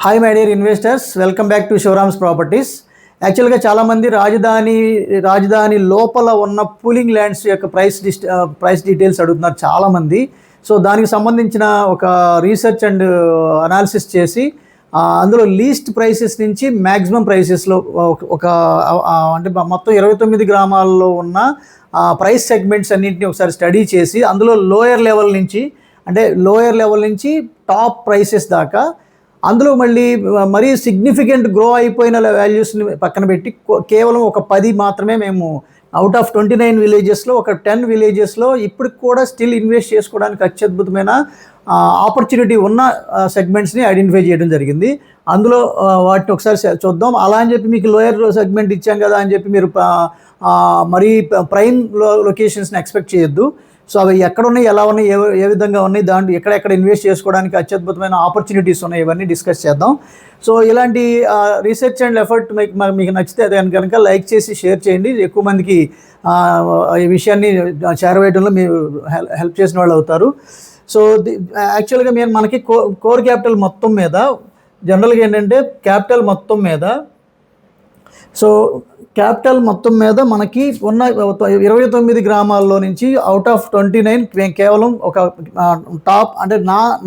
Hi my dear investors, welcome back to Shivaram's properties. యాక్చువల్గా చాలామంది రాజధాని లోపల ఉన్న పూలింగ్ ల్యాండ్స్ యొక్క ప్రైస్ డీటెయిల్స్ అడుగుతున్నారు చాలామంది. సో దానికి సంబంధించిన ఒక రీసెర్చ్ అండ్ అనాలిసిస్ చేసి అందులో లీస్ట్ ప్రైసెస్ నుంచి మ్యాక్సిమం ప్రైసెస్లో ఒక అంటే మొత్తం 29 గ్రామాల్లో ఉన్న ప్రైస్ సెగ్మెంట్స్ అన్నింటినీ ఒకసారి స్టడీ చేసి అందులో లోయర్ లెవెల్ నుంచి టాప్ ప్రైసెస్ దాకా అందులో మరీ సిగ్నిఫికెంట్ గ్రో అయిపోయిన వాల్యూస్ని పక్కన పెట్టి కేవలం ఒక 10 మాత్రమే మేము అవుట్ ఆఫ్ 29 విలేజెస్లో ఒక 10 విలేజెస్లో ఇప్పటికి కూడా స్టిల్ ఇన్వెస్ట్ చేసుకోవడానికి అత్యద్భుతమైన ఆపర్చునిటీ ఉన్న సెగ్మెంట్స్ని ఐడెంటిఫై చేయడం జరిగింది. అందులో వాటిని ఒకసారి చూద్దాం. అలా అని చెప్పి మీకు లోయర్ సెగ్మెంట్ ఇచ్చాం కదా అని చెప్పి మీరు మరీ ప్రైమ్ లొకేషన్స్ని ఎక్స్పెక్ట్ చేయొద్దు. సో అవి ఎక్కడ ఉన్నాయి, ఎలా ఉన్నాయి, ఏ విధంగా ఉన్నాయి, దాంట్లో ఎక్కడెక్కడ ఇన్వెస్ట్ చేసుకోవడానికి అత్యద్భుతమైన ఆపర్చునిటీస్ ఉన్నాయి, ఇవన్నీ డిస్కస్ చేద్దాం. సో ఇలాంటి రీసెర్చ్ అండ్ ఎఫర్ట్ మీకు నచ్చితే కనుక లైక్ చేసి షేర్ చేయండి. ఎక్కువ మందికి ఈ విషయాన్ని చేరవేయడంలో మీరు హెల్ప్ చేసిన వాళ్ళు అవుతారు. సో యాక్చువల్గా మనకి కోర్ క్యాపిటల్ మొత్తం మీద జనరల్గా ఏంటంటే క్యాపిటల్ మొత్తం మీద మనకి ఉన్న 29 గ్రామాల్లో నుంచి అవుట్ ఆఫ్ 29 కేవలం ఒక టాప్ అంటే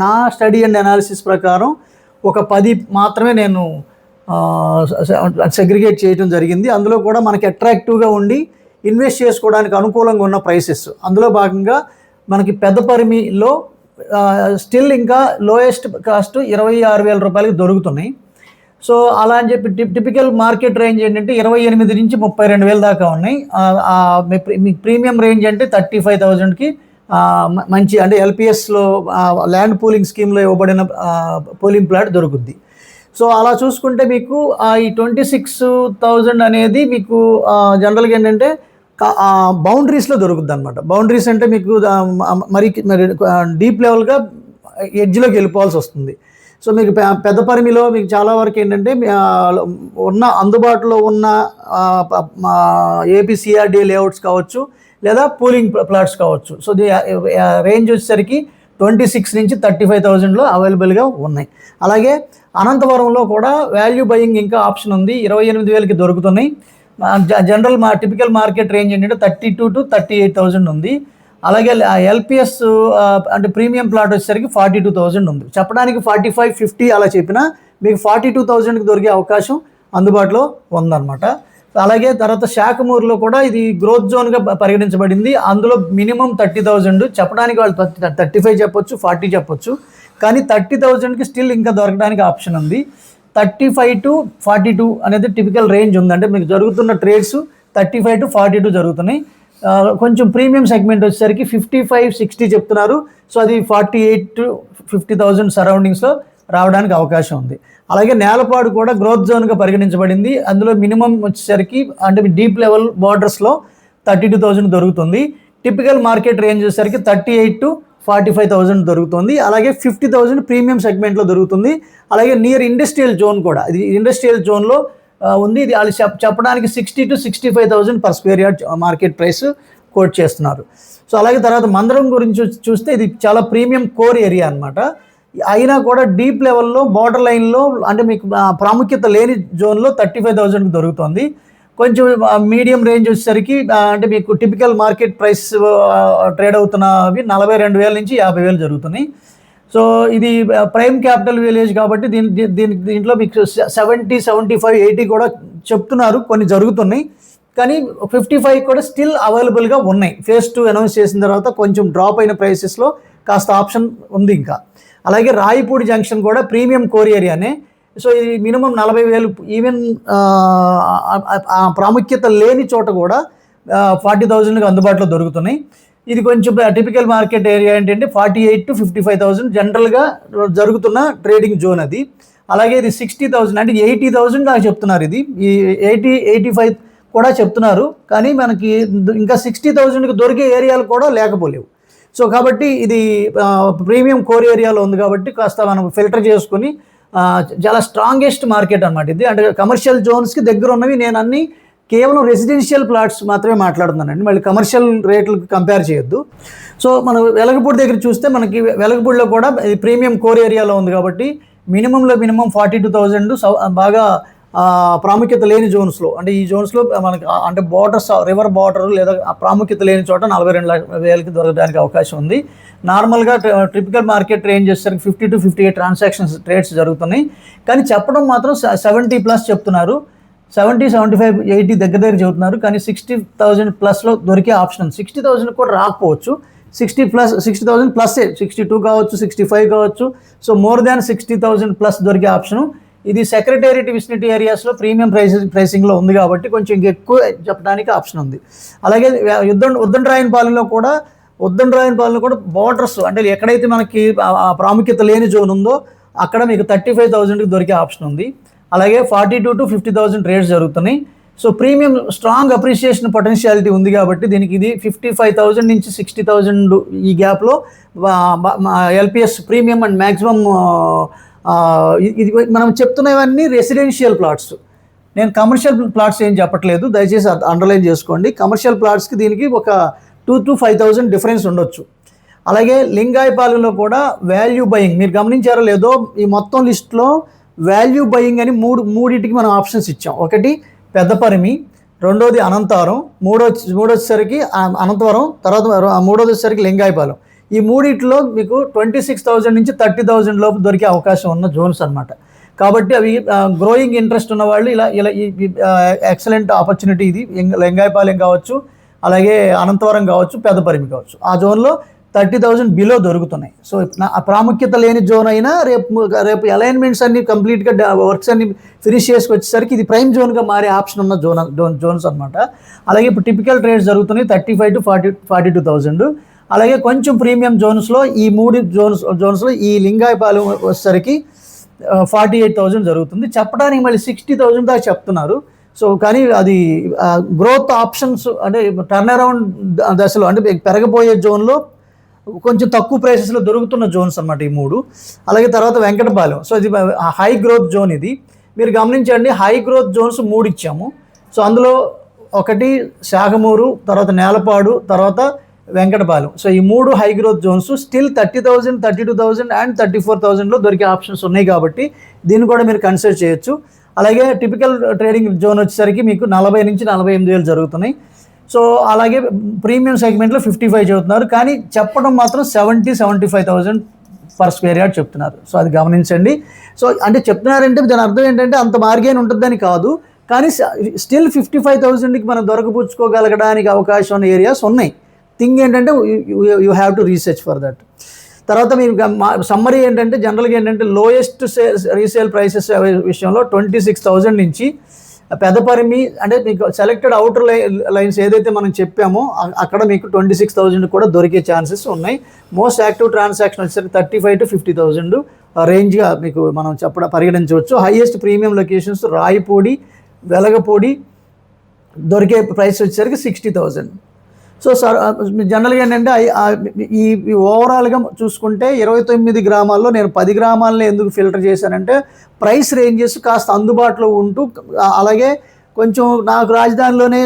నా స్టడీ అండ్ అనాలిసిస్ ప్రకారం ఒక 10 మాత్రమే నేను సెగ్రిగేట్ చేయడం జరిగింది. అందులో కూడా మనకి అట్రాక్టివ్గా ఉండి ఇన్వెస్ట్ చేసుకోవడానికి అనుకూలంగా ఉన్న ప్రైసెస్. అందులో భాగంగా మనకి పెద్దపరిమిలో స్టిల్ ఇంకా లోయెస్ట్ కాస్ట్ 26,000 రూపాయలకి దొరుకుతున్నాయి. సో అలా అని చెప్పి టిపికల్ మార్కెట్ రేంజ్ ఏంటంటే 28 నుంచి 32,000 దాకా ఉన్నాయి. మీ ప్రీమియం రేంజ్ అంటే 35,000కి మంచి అంటే ఎల్పిఎస్లో ల్యాండ్ పూలింగ్ స్కీమ్లో ఇవ్వబడిన పూలింగ్ ప్లాట్ దొరుకుద్ది. సో అలా చూసుకుంటే మీకు ఈ 26,000 అనేది మీకు జనరల్గా ఏంటంటే బౌండరీస్లో దొరుకుద్ది అనమాట. బౌండరీస్ అంటే మీకు మరి డీప్ లెవెల్గా ఎడ్జ్లోకి వెళ్ళిపోవాల్సి వస్తుంది. సో మీకు పెద్దపరిమిలో మీకు చాలా వరకు ఏంటంటే అందుబాటులో ఉన్న ఏపీసీఆర్డీ లేఅవుట్స్ కావచ్చు, లేదా పూలింగ్ ప్లాట్స్ కావచ్చు. సో రేంజ్ వచ్చేసరికి 26 నుంచి 35,000లో అవైలబుల్గా ఉన్నాయి. అలాగే అనంతపురంలో కూడా వాల్యూ బయింగ్ ఇంకా ఆప్షన్ ఉంది. 28,000కి దొరుకుతున్నాయి. జనరల్ టిపికల్ మార్కెట్ రేంజ్ ఏంటంటే 32 to 38,000 ఉంది. అలాగే ఎల్పిఎస్ అంటే ప్రీమియం ప్లాట్ వచ్చేసరికి 42,000 ఉంది. చెప్పడానికి 45-50 అలా చెప్పినా మీకు 42,000కి దొరికే అవకాశం అందుబాటులో ఉందన్నమాట. అలాగే తర్వాత శాఖమూరులో కూడా ఇది గ్రోత్ జోన్గా పరిగణించబడింది. అందులో మినిమం 30,000, చెప్పడానికి వాళ్ళు 35 చెప్పొచ్చు, 40 చెప్పొచ్చు, కానీ 30,000కి స్టిల్ ఇంకా దొరకడానికి ఆప్షన్ ఉంది. 35 to 42 అనేది టిపికల్ రేంజ్ ఉంది. అంటే మీకు జరుగుతున్న ట్రేడ్స్ 35 to 42 జరుగుతున్నాయి. కొంచెం ప్రీమియం సెగ్మెంట్ వచ్చేసరికి 55-60 చెప్తున్నారు. సో అది 48 to 50,000 సరౌండింగ్స్లో రావడానికి అవకాశం ఉంది. అలాగే నేలపాడు కూడా గ్రోత్ జోన్గా పరిగణించబడింది. అందులో మినిమం వచ్చేసరికి అంటే డీప్ లెవెల్ బార్డర్స్లో 32,000 దొరుకుతుంది. టిపికల్ మార్కెట్ రేంజ్ వచ్చేసరికి 38 to 45,000 దొరుకుతుంది. అలాగే 50,000 ప్రీమియం సెగ్మెంట్లో దొరుకుతుంది. అలాగే నియర్ ఇండస్ట్రియల్ జోన్ కూడా, ఇది ఇండస్ట్రియల్ జోన్లో ఉంది. ఇది వాళ్ళు చెప్పడానికి 60 to 65,000 per square yard market price coat చేస్తున్నారు. సో అలాగే తర్వాత మందరం గురించి చూస్తే ఇది చాలా ప్రీమియం కోర్ ఏరియా అనమాట. అయినా కూడా డీప్ లెవెల్లో బార్డర్ లైన్లో అంటే మీకు ప్రాముఖ్యత లేని జోన్లో 35,000కి దొరుకుతుంది. కొంచెం మీడియం రేంజ్ వచ్చేసరికి అంటే మీకు టిపికల్ మార్కెట్ ప్రైస్ ట్రేడ్ అవుతున్నవి 42,000 నుంచి 50,000 జరుగుతున్నాయి. సో ఇది ప్రైమ్ క్యాపిటల్ విలేజ్ కాబట్టి దీంట్లో మీకు 70, 75, 80 కూడా చెప్తున్నారు, కొన్ని జరుగుతున్నాయి. కానీ 55 కూడా స్టిల్ అవైలబుల్గా ఉన్నాయి. ఫేజ్ 2 అనౌన్స్ చేసిన తర్వాత కొంచెం డ్రాప్ అయిన ప్రైసెస్లో కాస్త ఆప్షన్ ఉంది ఇంకా. అలాగే రాయపూడి జంక్షన్ కూడా ప్రీమియం కోర్ ఏరియానే. సో ఇది మినిమం 40,000, ఈవెన్ ప్రాముఖ్యత లేని చోట కూడా 40,000కి అందుబాటులో దొరుకుతున్నాయి. ఇది కొంచెం టిపికల్ మార్కెట్ ఏరియా ఏంటంటే 48 to 55,000 జనరల్గా జరుగుతున్న ట్రేడింగ్ జోన్ అది. అలాగే ఇది 60,000 అంటే 80,000 దాకా చెప్తున్నారు. ఇది ఈ 80-85 కూడా చెప్తున్నారు, కానీ మనకి ఇంకా 60,000కి దొరికే ఏరియాలు కూడా లేకపోలేవు. సో కాబట్టి ఇది ప్రీమియం కోర్ ఏరియాలో ఉంది కాబట్టి కాస్త మనం ఫిల్టర్ చేసుకుని చాలా స్ట్రాంగెస్ట్ మార్కెట్ అనమాట ఇది. అంటే కమర్షియల్ జోన్స్కి దగ్గర ఉన్నవి నేను అన్ని కేవలం రెసిడెన్షియల్ ప్లాట్స్ మాత్రమే మాట్లాడుతున్నానండి, మళ్ళీ కమర్షియల్ రేట్లకు కంపేర్ చేయొద్దు. సో మనం వెలగపూడి దగ్గర చూస్తే మనకి వెలగపూడిలో కూడా ప్రీమియం కోర్ ఏరియాలో ఉంది కాబట్టి మినిమంలో మినిమం 42,000 బాగా ప్రాముఖ్యత లేని జోన్స్లో, అంటే ఈ జోన్స్లో మనకి అంటే బార్డర్స్, రివర్ బార్డర్ లేదా ప్రాముఖ్యత లేని చోట 42,000కి దొరకడానికి అవకాశం ఉంది. నార్మల్గా ట్రిపికల్ మార్కెట్ రేంజ్ వచ్చేసరికి 50 to 58 ట్రేడ్స్ జరుగుతున్నాయి. కానీ చెప్పడం మాత్రం 70+ చెప్తున్నారు. 70, 75, 80 దగ్గర చెబుతున్నారు. కానీ 60,000+ దొరికే ఆప్షన్ ఉంది. 60,000 కూడా రాకపోవచ్చు. 60,000 ప్లస్, 62 కావచ్చు, 65 కావచ్చు. సో మోర్ దాన్ 60,000+ దొరికే ఆప్షను. ఇది సెక్రటేరియట్ విసినిటీ ఏరియాస్లో ప్రీమియం ప్రైసింగ్లో ఉంది కాబట్టి కొంచెం ఇంకెక్కువ చెప్పడానికి ఆప్షన్ ఉంది. అలాగే ఉద్దండరాయనపాలెంలో కూడా బార్డర్స్, అంటే ఎక్కడైతే మనకి ప్రాముఖ్యత లేని జోన్ ఉందో అక్కడ మీకు 35,000కి దొరికే ఆప్షన్ ఉంది. అలాగే 42 to 50,000 ట్రేడ్స్ జరుగుతున్నాయి. So premium strong appreciation potentiality ఉంది కాబట్టి దీనికి ఇది 55,000 నుంచి 60,000 ఈ గ్యాప్లో ఎల్పిఎస్ ప్రీమియం అండ్ మ్యాక్సిమం. ఇది మనం చెప్తున్నవన్నీ రెసిడెన్షియల్ ప్లాట్స్. నేను కమర్షియల్ ప్లాట్స్ ఏం చెప్పట్లేదు, దయచేసి అండర్లైన్ చేసుకోండి. కమర్షియల్ ప్లాట్స్కి దీనికి ఒక 2,000 to 5,000 డిఫరెన్స్ ఉండొచ్చు. అలాగే లింగాయపాలెంలో కూడా వాల్యూ బయింగ్ మీరు గమనించారో లేదో, ఈ మొత్తం లిస్ట్లో వాల్యూ బయింగ్ అని మూడింటికి మనం ఆప్షన్స్ ఇచ్చాం. ఒకటి పెద్దపరిమి, రెండోది అనంతవరం, మూడోసరికి అనంతవరం, తర్వాత మూడోది వచ్చేసరికి లింగాయపాలెం. ఈ మూడిట్లో మీకు 26,000 నుంచి 30,000 లోపు దొరికే అవకాశం ఉన్న జోన్స్ అనమాట. కాబట్టి అవి గ్రోయింగ్ ఇంట్రెస్ట్ ఉన్న వాళ్ళు ఇలా ఎక్సలెంట్ ఆపర్చునిటీ ఇది. లింగాయపాలెం కావచ్చు, అలాగే అనంతవరం కావచ్చు, పెద్దపరిమి కావచ్చు. ఆ జోన్లో 30,000 బిలో దొరుకుతున్నాయి. సో ప్రాముఖ్యత లేని జోన్ అయినా రేపు అలైన్మెంట్స్ అన్ని కంప్లీట్గా వర్క్స్ అన్ని ఫినిష్ చేసుకొచ్చేసరికి ఇది ప్రైమ్ జోన్గా మారే ఆప్షన్ ఉన్న జోన్స్ అనమాట. అలాగే ఇప్పుడు టిపికల్ ట్రేడ్స్ జరుగుతున్నాయి 35,000 to 42,000. అలాగే కొంచెం ప్రీమియం జోన్స్లో ఈ మూడు జోన్స్లో ఈ లింగాయపాలెం వచ్చేసరికి 48,000 జరుగుతుంది. చెప్పడానికి మళ్ళీ 60,000 దాకా చెప్తున్నారు. సో కానీ అది గ్రోత్ ఆప్షన్స్, అంటే టర్న్ అరౌండ్ దశలో, అంటే పెరగబోయే జోన్లో కొంచెం తక్కువ ప్రైసెస్లో దొరుకుతున్న జోన్స్ అన్నమాట ఈ మూడు. అలాగే తర్వాత వెంకటపాలెం, సో ఇది హై గ్రోత్ జోన్. ఇది మీరు గమనించండి, హై గ్రోత్ జోన్స్ 3 ఇచ్చాము. సో అందులో ఒకటి శాఖమూరు, తర్వాత నేలపాడు, తర్వాత వెంకటపాలెం. సో ఈ 3 high growth zones still 30,000, 32,000 and 34,000లో దొరికే ఆప్షన్స్ ఉన్నాయి కాబట్టి దీన్ని కూడా మీరు కన్సిడర్ చేయొచ్చు. అలాగే టిపికల్ ట్రేడింగ్ జోన్ వచ్చేసరికి మీకు 40 నుంచి 48,000 జరుగుతున్నాయి. సో అలాగే ప్రీమియం సెగ్మెంట్లో 55 చెబుతున్నారు, కానీ చెప్పడం మాత్రం 70,000-75,000 పర్ స్క్వేర్ యార్డ్ చెప్తున్నారు. సో అది గమనించండి. సో అంటే చెప్తున్నారంటే దాని అర్థం ఏంటంటే అంత మార్గేన్ ఉంటుందని కాదు, కానీ స్టిల్ 55,000కి మనం దొరకపుచ్చుకోగలగడానికి అవకాశం ఉన్న ఏరియాస్ ఉన్నాయి. థింగ్ ఏంటంటే you have to research for that. తర్వాత మీరు సమ్మరీ ఏంటంటే జనరల్గా ఏంటంటే లోయెస్ట్ రీసేల్ ప్రైసెస్ విషయంలో 26,000 నుంచి పెద్దపరిమి, అంటే మీకు సెలెక్టెడ్ అవుటర్ లైన్స్ ఏదైతే మనం చెప్పామో అక్కడ మీకు 26,000 కూడా దొరికే ఛాన్సెస్ ఉన్నాయి. మోస్ట్ యాక్టివ్ ట్రాన్సాక్షన్ వచ్చేసరికి 35,000 to 50,000 రేంజ్గా మీకు మనం పరిగణించవచ్చు. Highest premium locations Rayapudi, Velagapudi దొరికే ప్రైస్ వచ్చేసరికి 60,000. సో జనరల్గా ఏంటంటే ఈ ఓవరాల్గా చూసుకుంటే 29 గ్రామాల్లో నేను 10 గ్రామాలని ఎందుకు ఫిల్టర్ చేశానంటే ప్రైస్ రేంజెస్ కాస్త అందుబాటులో ఉంటూ, అలాగే కొంచెం నాకు రాజధానిలోనే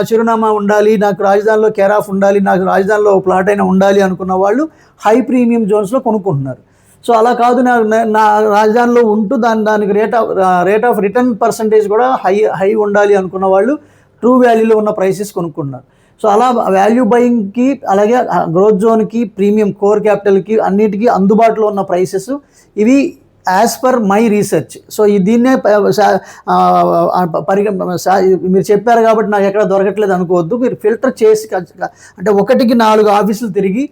చిరునామా ఉండాలి, నాకు రాజధానిలో కేర్ ఆఫ్ ఉండాలి, నాకు రాజధానిలో ప్లాట్ అయినా ఉండాలి అనుకున్న వాళ్ళు హై ప్రీమియం జోన్స్లో కొనుక్కుంటున్నారు. సో అలా కాదు, నా రాజధానిలో ఉంటూ దానికి రేట్ ఆఫ్ రిటర్న్ పర్సంటేజ్ కూడా హై ఉండాలి అనుకున్న వాళ్ళు ట్రూ వాల్యూలో ఉన్న ప్రైసెస్ కొనుక్కుంటున్నారు. సో అలా వాల్యూ బయింగ్కి, అలాగే గ్రోత్ జోన్కి, ప్రీమియం కోర్ క్యాపిటల్కి అన్నిటికీ అందుబాటులో ఉన్న ప్రైసెస్ ఇవి as per my research. So దీన్నే మీరు చెప్పారు కాబట్టి నాకు ఎక్కడ దొరకట్లేదు అనుకోవద్దు. మీరు ఫిల్టర్ చేసి, అంటే 1-4 ఆఫీసులు తిరిగి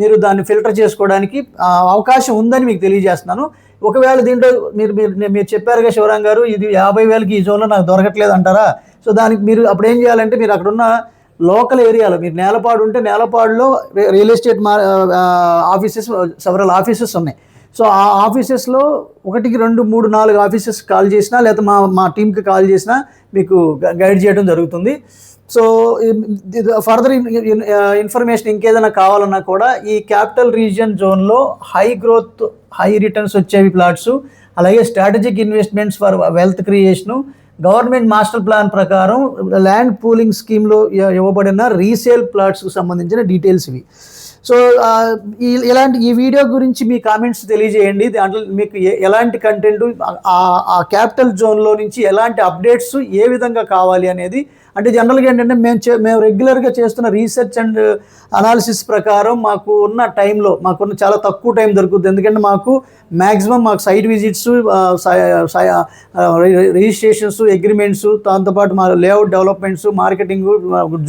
మీరు దాన్ని ఫిల్టర్ చేసుకోవడానికి అవకాశం ఉందని మీకు తెలియజేస్తున్నాను. ఒకవేళ దీంట్లో మీరు చెప్పారుగా శివరాం గారు, ఇది 50,000కి ఈ జోన్లో నాకు దొరకట్లేదు అంటారా? సో దానికి మీరు అప్పుడు ఏం చేయాలంటే, మీరు అక్కడున్న లోకల్ ఏరియాలో, మీరు నేలపాడు ఉంటే నేలపాడులో రియల్ ఎస్టేట్ సెవరల్ ఆఫీసెస్ ఉన్నాయి. సో ఆ ఆఫీసెస్లో 1, 2, 3, 4 ఆఫీసెస్ కాల్ చేసినా, లేకపోతే మా టీంకి కాల్ చేసినా మీకు గైడ్ చేయడం జరుగుతుంది. సో ఫర్దర్ ఇన్ఫర్మేషన్ ఇంకేదైనా కావాలన్నా కూడా ఈ క్యాపిటల్ రీజియన్ జోన్లో హై గ్రోత్, హై రిటర్న్స్ వచ్చేవి ప్లాట్స్, అలాగే strategic investments for wealth creation, government master plan ప్రకారం ల్యాండ్ పూలింగ్ స్కీమ్లో ఇవ్వబడిన రీసేల్ ప్లాట్స్కి సంబంధించిన డీటెయిల్స్ ఇవి. సో ఇలాంటి ఈ వీడియో గురించి మీ కామెంట్స్ తెలియజేయండి. దాంట్లో మీకు ఎలాంటి కంటెంట్, ఆ క్యాపిటల్ జోన్లో నుంచి ఎలాంటి అప్డేట్స్ ఏ విధంగా కావాలి అనేది. అంటే జనరల్గా ఏంటంటే మేము రెగ్యులర్గా చేస్తున్న రీసెర్చ్ అండ్ అనాలిసిస్ ప్రకారం మాకు ఉన్న టైంలో మాకున్న చాలా తక్కువ టైం దొరుకుతుంది. ఎందుకంటే మ్యాక్సిమం మాకు సైట్ విజిట్స్, రిజిస్ట్రేషన్స్, అగ్రిమెంట్స్, దాంతోపాటు మా layout developments, marketing,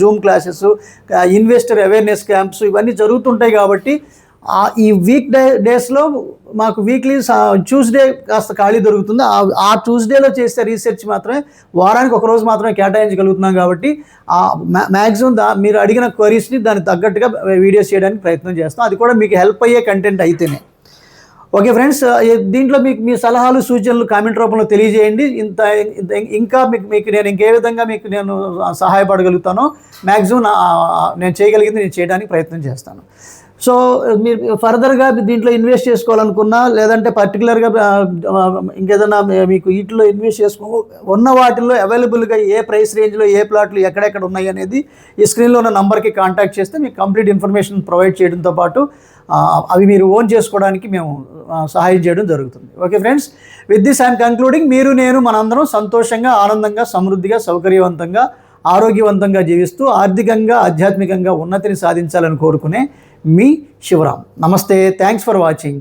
Zoom classes, investor awareness camps ఇవన్నీ జరుగుతుంటాయి. కాబట్టి ఈ డేస్లో మాకు వీక్లీ ట్యూస్డే కాస్త ఖాళీ దొరుకుతుంది. ఆ ట్యూస్డేలో చేసే రీసెర్చ్ మాత్రమే వారానికి ఒక రోజు మాత్రమే కేటాయించగలుగుతున్నాం. కాబట్టి మ్యాక్సిమం మీరు అడిగిన క్వరీస్ని దానికి తగ్గట్టుగా వీడియోస్ చేయడానికి ప్రయత్నం చేస్తాం. అది కూడా మీకు హెల్ప్ అయ్యే కంటెంట్ అయితేనే. ఓకే ఫ్రెండ్స్, దీంట్లో మీకు మీ సలహాలు సూచనలు కామెంట్ రూపంలో తెలియజేయండి. ఇంకా మీకు నేను ఇంకే విధంగా మీకు నేను సహాయపడగలుగుతానో మ్యాక్సిమం నేను చేయగలిగింది నేను చేయడానికి ప్రయత్నం చేస్తాను. సో మీరు ఫర్దర్గా దీంట్లో ఇన్వెస్ట్ చేసుకోవాలనుకున్నా, లేదంటే పర్టికులర్గా ఇంకేదైనా మీకు వీటిలో ఇన్వెస్ట్ ఉన్న వాటిల్లో అవైలబుల్గా ఏ ప్రైస్ రేంజ్లో ఏ ప్లాట్లు ఎక్కడెక్కడ ఉన్నాయి అనేది ఈ స్క్రీన్లో ఉన్న నంబర్కి కాంటాక్ట్ చేస్తే మీకు కంప్లీట్ ఇన్ఫర్మేషన్ ప్రొవైడ్ చేయడంతో పాటు అవి మీరు ఓన్ చేసుకోవడానికి మేము సహాయం చేయడం జరుగుతుంది. Okay friends, with this I'm concluding. మీరు నేను మనందరం సంతోషంగా, ఆనందంగా, సమృద్ధిగా, సౌకర్యవంతంగా, ఆరోగ్యవంతంగా జీవిస్తూ ఆర్థికంగా, ఆధ్యాత్మికంగా ఉన్నతిని సాధించాలని కోరుకునే మీ శివరాం. నమస్తే. Thanks for watching.